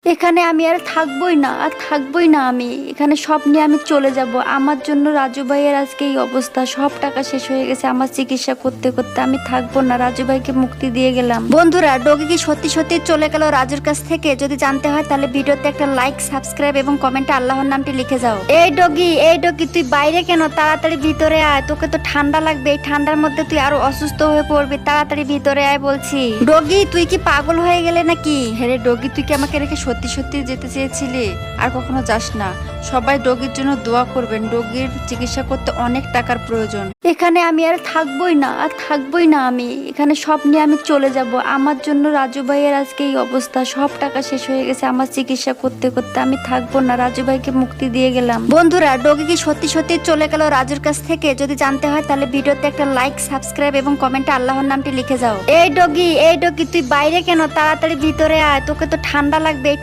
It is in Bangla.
এখানে আমি আর থাকবোই না, আর থাকবোই না। আমি এখানে সব নিয়ে আমি চলে যাব। আমার জন্য রাজু ভাইয়ের আজকে এই অবস্থা, সব টাকা শেষ হয়ে গেছে আমার চিকিৎসা করতে করতে। আমি থাকবো না, রাজু ভাইকে মুক্তি দিয়ে গেলাম। বন্ধুরা, ডগি কি সত্যি সত্যি চলে গেল রাজুর কাছ থেকে? যদি জানতে হয় তাহলে ভিডিওতে একটা লাইক, সাবস্ক্রাইব এবং কমেন্টে আল্লাহর নামটি লিখে যাও। এই ডগি, এই ডগি, তুই বাইরে কেন? তাড়াতাড়ি ভিতরে আয়, তোকে তো ঠান্ডা লাগবে। এই ঠান্ডার মধ্যে তুই আরো অসুস্থ হয়ে পড়বি। তাড়াতাড়ি ভিতরে আয় বলছি। ডগি, তুই কি পাগল হয়ে গেলে নাকি? হ্যাঁ ডগি, তুই কি আমাকে রেখে সত্যি সত্যি যেতে চেয়েছিলি? আর কখনো যাস না। সবাই ডগির জন্য দোয়া করবেন। ডগির চিকিৎসা করতে অনেক টাকার প্রয়োজন। এখানে আমি আর থাকবোই না, আর থাকবোই না। আমি এখানে সব নিয়ে আমি চলে যাব। আমার জন্য রাজু ভাইয়ের আজকে এই অবস্থা, সব টাকা শেষ হয়ে গেছে আমার চিকিৎসা করতে করতে। আমি থাকবো না, রাজু ভাইকে মুক্তি দিয়ে গেলাম। বন্ধুরা, ডগি কি সত্যি সত্যি চলে গেল রাজুর কাছ থেকে? যদি জানতে হয় তাহলে ভিডিওতে একটা লাইক, সাবস্ক্রাইব এবং কমেন্টে আল্লাহর নামটি লিখে যাও। এই ডগি, এই ডগি, তুই বাইরে কেন? তাড়াতাড়ি ভিতরে আয়, তোকে তো ঠান্ডা লাগবে। এই